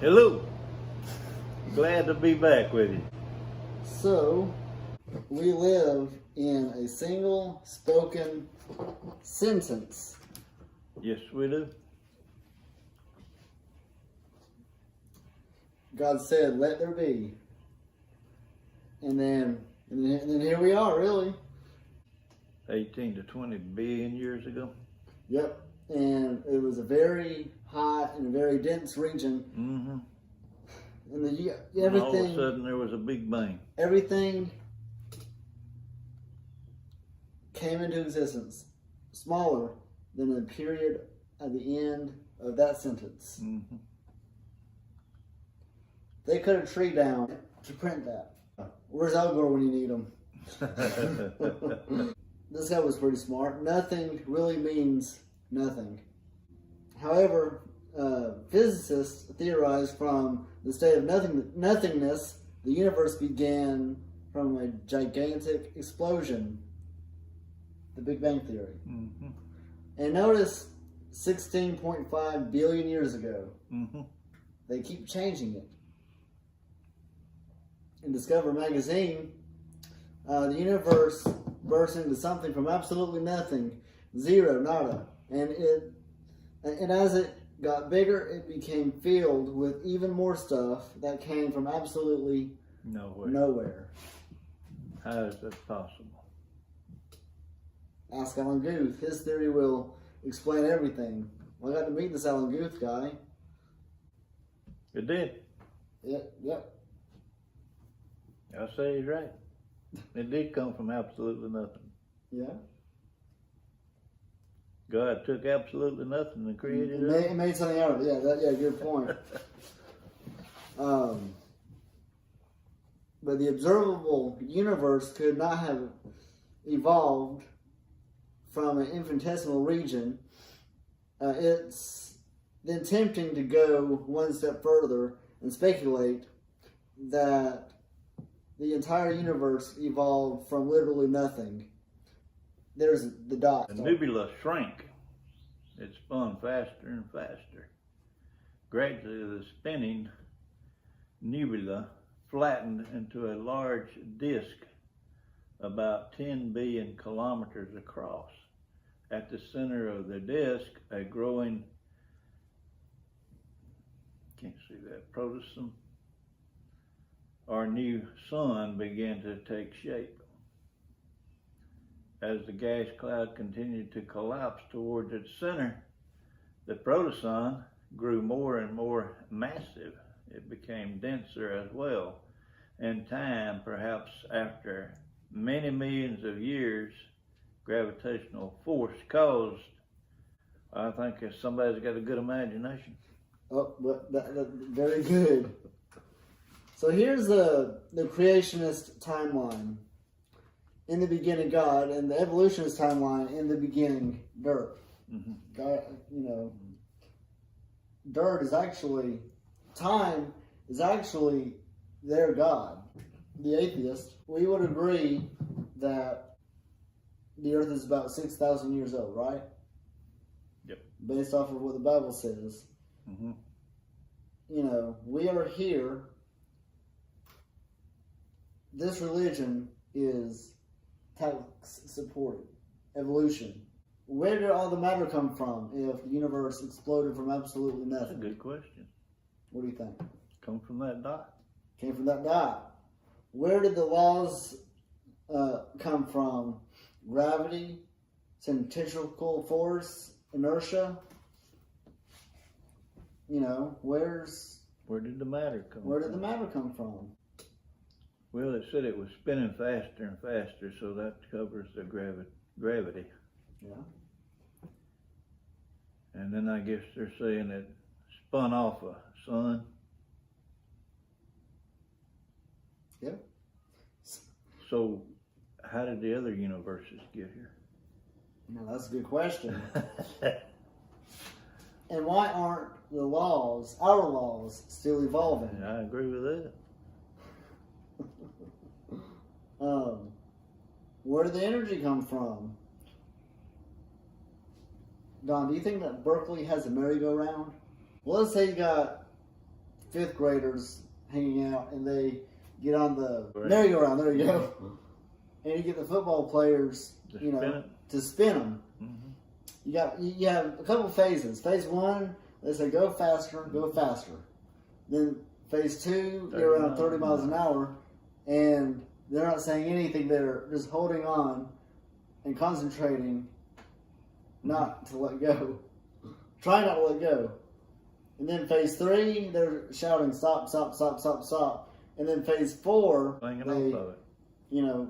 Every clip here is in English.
Hello. Glad to be back with you. So, we live in a single spoken sentence. Yes, we do. God said, "Let there be," and then here we are, really. 18 to 20 billion years ago. Yep, and it was a very hot and a very dense region, Mm-hmm. and And all of a sudden, there was a big bang. everything came into existence, smaller than the period at the end of that sentence. Mm-hmm. They cut a tree down to print that. Where's Al Gore when you need him? This guy was pretty smart. Nothing really means nothing. However, physicists theorize from the state of nothingness, the universe began from a gigantic explosion. The Big Bang Theory. Mm-hmm. And notice 16.5 billion years ago. Mm-hmm. They keep changing it. In Discover magazine, the universe burst into something from absolutely nothing, zero, nada, and as it got bigger, it became filled with even more stuff that came from absolutely nowhere. How is that possible? Ask Alan Guth. His theory will explain everything. Well, I got to meet this Alan Guth guy. It did. Yep. I say he's right. It did come from absolutely nothing. Yeah. God took absolutely nothing and created it. It made something out of it. Yeah, good point. But the observable universe could not have evolved from an infinitesimal region. It's then tempting to go one step further and speculate that the entire universe evolved from literally nothing. There's the dot. The nebula shrank. It spun faster and faster. Gradually, the spinning nebula flattened into a large disk about 10 billion kilometers across. At the center of the disk, a growing, can't see that, protosum, our new sun began to take shape. As the gas cloud continued to collapse towards its center, the protosun grew more and more massive. It became denser as well. In time, perhaps after many millions of years, gravitational force caused, I think if somebody's got a good imagination. Oh, but that very good. So here's the creationist timeline. In the beginning, God, and the evolutionist timeline. In the beginning, dirt. Mm-hmm. God, dirt is actually time is actually their God. The atheist, we would agree that the Earth is about 6,000 years old, right? Yep. Based off of what the Bible says. Mm-hmm. We are here. This religion is tax supported. Evolution. Where did all the matter come from if the universe exploded from absolutely That's a nothing? good question. What do you think? Come from that dot. Came from that dot. Where did the laws come from? Gravity, centrifugal force, inertia. Where did the matter come Where from? did the matter come from? Well, it said it was spinning faster and faster, so that covers the gravity. Yeah. And then I guess they're saying it spun off a sun. Yep. So how did the other universes get here? Now that's a good question. And why aren't the laws, our laws, still evolving? I agree with that. Where did the energy come from? Don, do you think that Berkeley has a merry-go-round? Well, let's say you got fifth graders hanging out, and they get on the Right. merry-go-round. There you go. And you get the football players, Just you know, spin it. to spin them. Mm-hmm. You have a couple phases. Phase 1, they say go faster. Then phase 2, they're around 30 miles an hour, and they're not saying anything. They're just holding on and concentrating not to let go. Try not to let go. And then phase 3, they're shouting stop, stop, stop, stop, stop. And then phase 4, Hanging they, off of it. you know,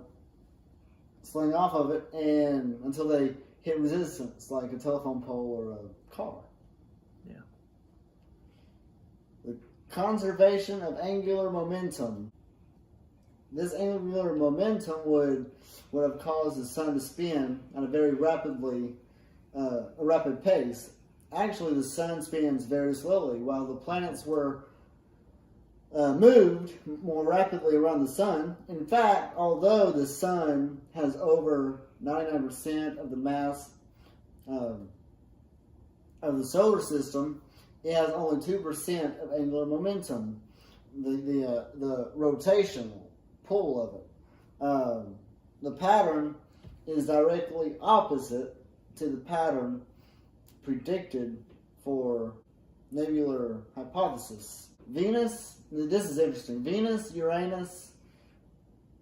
sling off of it and until they hit resistance, like a telephone pole or a car. Yeah. The conservation of angular momentum. This angular momentum would have caused the sun to spin at a very rapid pace. Actually, the sun spins very slowly, while the planets were moved more rapidly around the sun. In fact, although the sun has over 99% of the mass of the solar system, it has only 2% of angular momentum, the rotational pull of it. The pattern is directly opposite to the pattern predicted for nebular hypothesis. Venus, this is interesting. Venus, Uranus,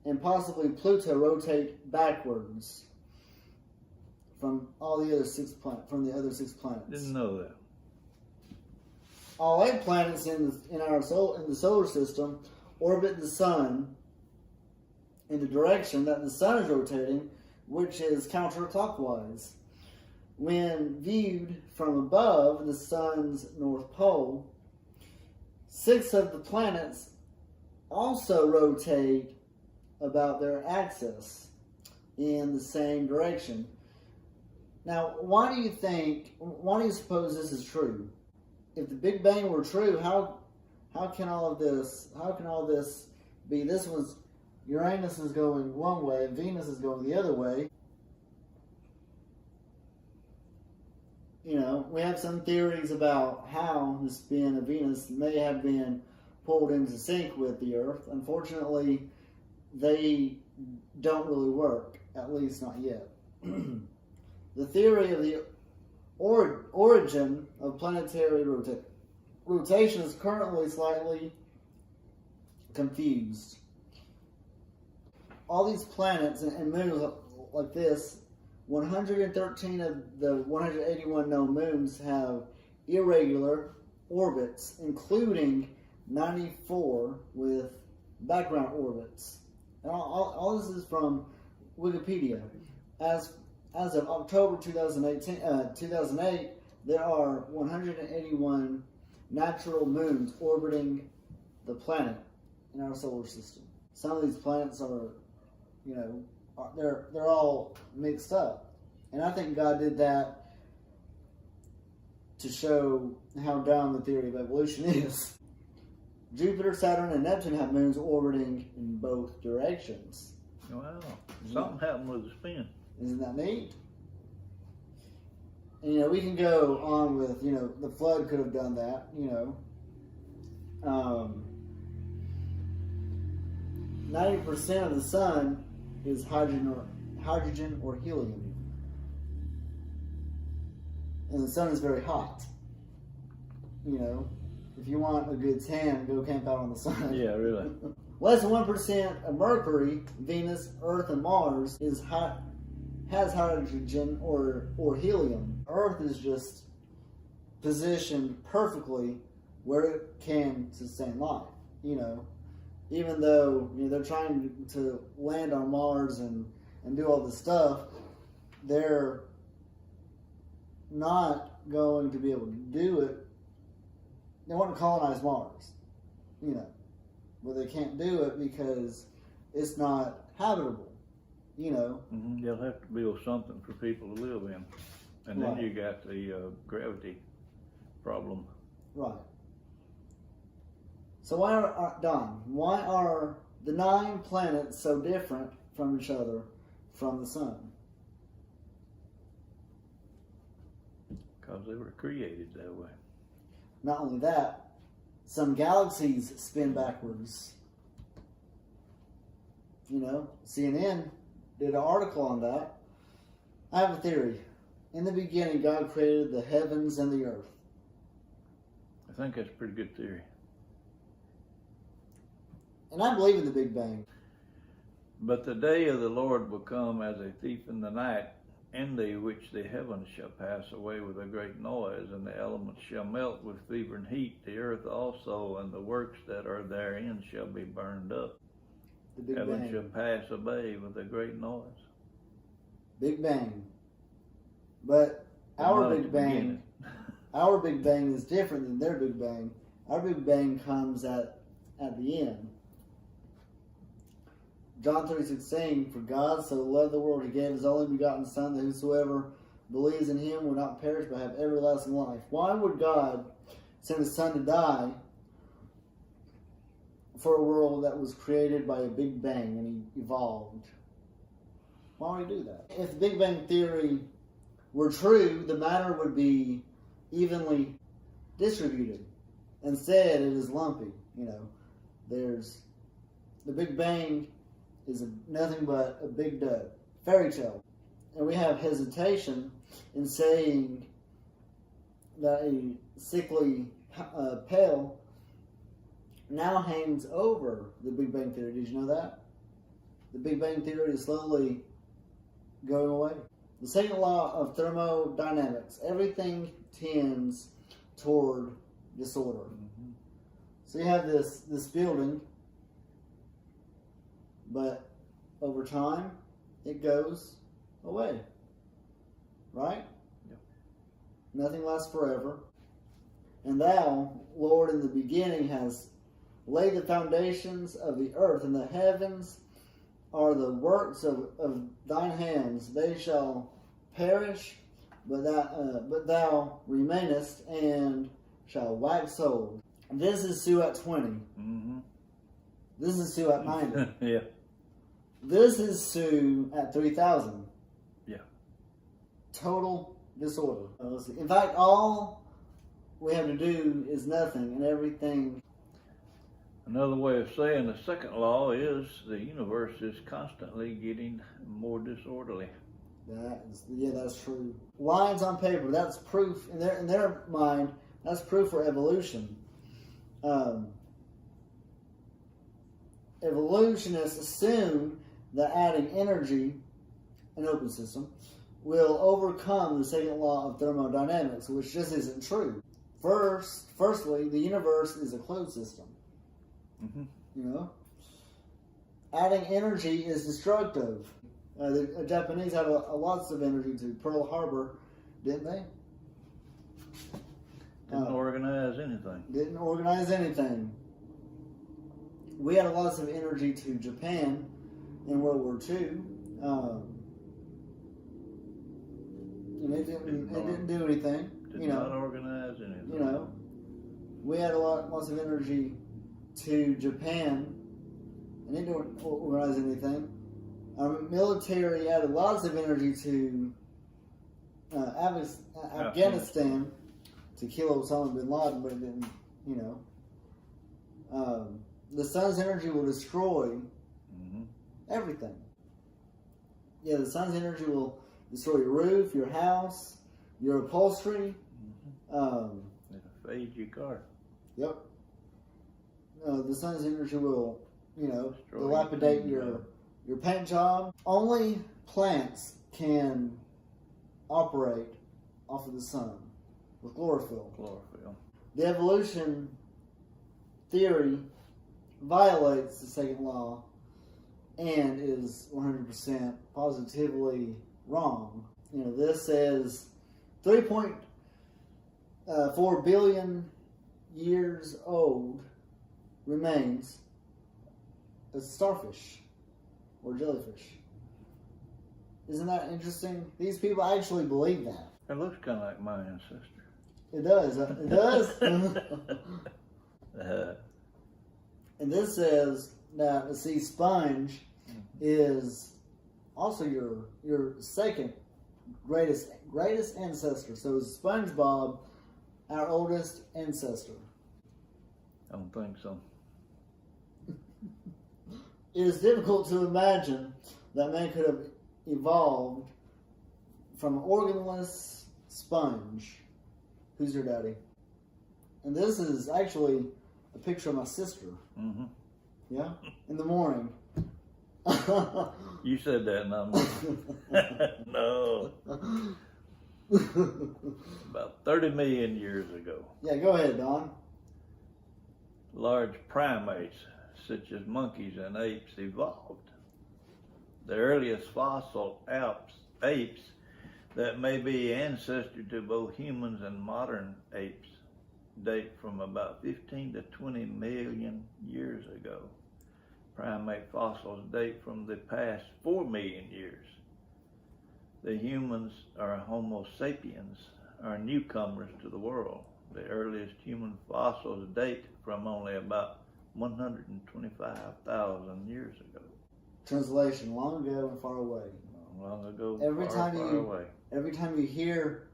and possibly Pluto rotate backwards from all the other six planets. Didn't know that. All 8 planets in the solar system orbit the sun in the direction that the sun is rotating, which is counterclockwise. When viewed from above the sun's north pole, 6 of the planets also rotate about their axis in the same direction. Now, why do you suppose this is true? If the Big Bang were true, how can all this be? This was Uranus is going one way, Venus is going the other way. You know, we have some theories about how the spin of Venus may have been pulled into sync with the Earth. Unfortunately, they don't really work, at least not yet. The theory of the origin of planetary rotation is currently slightly confused. All these planets and moons like this, 113 of the 181 known moons have irregular orbits, including 94 with background orbits. And all this is from Wikipedia. As of October 2008, there are 181 natural moons orbiting the planet in our solar system. Some of these planets are, you know, they're all mixed up. And I think God did that to show how dumb the theory of evolution is. Jupiter, Saturn, and Neptune have moons orbiting in both directions. Wow. Something happened with the spin. Isn't that neat? And, you know, we can go on with, you know, the flood could have done that, you know. 90% of the sun is hydrogen or helium. And the sun is very hot. You know, if you want a good tan, go camp out on the sun. Yeah, really. Less than 1% of Mercury, Venus, Earth, and Mars has hydrogen or helium. Earth is just positioned perfectly where it can sustain life. You know, even though, you know, they're trying to land on Mars and do all this stuff, they're not going to be able to do it. They want to colonize Mars, you know, but they can't do it because it's not habitable, you know. Mm-hmm. They'll have to build something for people to live in. And then Right. you got the gravity problem. Right. So why are the 9 planets so different from each other from the sun? Because they were created that way. Not only that, some galaxies spin backwards. You know, CNN did an article on that. I have a theory. In the beginning, God created the heavens and the earth. I think that's a pretty good theory. And I believe in the Big Bang. But the day of the Lord will come as a thief in the night, in the which the heavens shall pass away with a great noise, and the elements shall melt with fever and heat. The earth also and the works that are therein shall be burned up. The Big Heaven Bang. shall pass away with a great noise. Big Bang. But our Not at Big the Bang, beginning. our Big Bang is different than their Big Bang. Our Big Bang comes at the end. John 3:16, for God so loved the world, he gave his only begotten Son, that whosoever believes in him will not perish but have everlasting life. Why would God send his Son to die for a world that was created by a Big Bang and he evolved? Why would he do that? If the Big Bang Theory were true, the matter would be evenly distributed. Instead, it is lumpy. You know, there's the Big Bang is nothing but a big dud, fairy tale. And we have hesitation in saying that a sickly pale now hangs over the Big Bang Theory. Did you know that? The Big Bang Theory is slowly going away. The second law of thermodynamics, everything tends toward disorder. Mm-hmm. So you have this building, but over time, it goes away. Right? Yep. Nothing lasts forever. And thou, Lord, in the beginning has laid the foundations of the earth, and the heavens are the works of thine hands. They shall perish, but thou remainest and shall wax old. This is Sue at 20. Mm-hmm. This is Sue at 90. Yeah. This is Sue at 3,000. Yeah. Total disorder. In fact, all we have to do is nothing, and everything. Another way of saying the second law is the universe is constantly getting more disorderly. That's true. Lines on paper, that's proof, in their mind, that's proof for evolution. Evolutionists assume that adding energy, an open system, will overcome the second law of thermodynamics, which just isn't true. Firstly, the universe is a closed system. Mm-hmm. You know, adding energy is destructive. The Japanese had lots of energy to Pearl Harbor, didn't they? Didn't organize anything. Didn't organize anything. We had lots of energy to Japan in World War II. And it didn't do anything. Did you know, not organize anything. You know, we had lots of energy to Japan, and it didn't organize anything. Our military added lots of energy to Afghanistan to kill Osama bin Laden, but it didn't, you know. The sun's energy will destroy everything. Yeah, the sun's energy will destroy your roof, your house, your upholstery. It'll fade your car. Yep. The sun's energy will, you know, Destroy dilapidate your paint job. Only plants can operate off of the sun with chlorophyll. Chlorophyll. The evolution theory violates the second law and is 100% positively wrong. You know, this says 3.4 billion years old remains a starfish or jellyfish. Isn't that interesting? These people actually believe that. It looks kind of like my ancestor. It does. It does. And this says that a sea sponge is also your second greatest ancestor. So is SpongeBob our oldest ancestor? I don't think so. It is difficult to imagine that man could have evolved from an organless sponge. Who's your daddy? And this is actually a picture of my sister. Mm-hmm. Yeah? In the morning. You said that, not me. No. About 30 million years ago, Yeah, go ahead, Don. large primates, such as monkeys and apes, evolved. The earliest fossil apes that may be ancestor to both humans and modern apes date from about 15 to 20 million years ago. Primate fossils date from the past 4 million years. The humans, or Homo sapiens, are newcomers to the world. The earliest human fossils date from only about 125,000 years ago. Translation, long ago and far away. Long ago, Every far, time far you- away. Every time you hear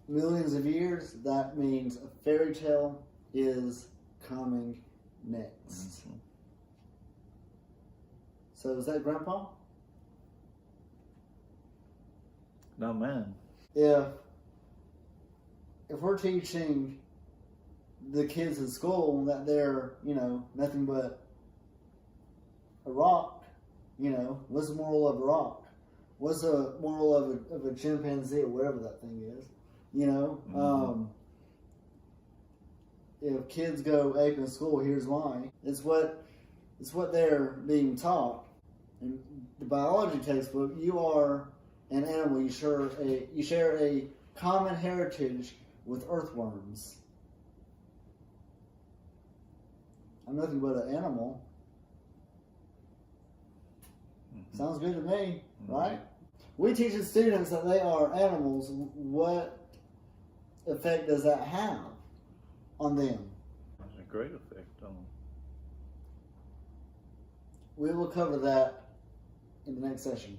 millions of years, that means a fairy tale is coming next. Mhm. So is that Grandpa? No, man. If we're teaching the kids in school that they're, nothing but a rock, what's the moral of a rock? What's the moral of a chimpanzee or whatever that thing is? If kids go ape in school, here's why. It's what they're being taught. In the biology textbook, you are an animal. You share a common heritage with earthworms. I'm nothing but an animal. Mhm. Sounds good to me, Mhm. right? We teach the students that they are animals. What effect does that have on them? It's a great effect on them. We will cover that in the next session.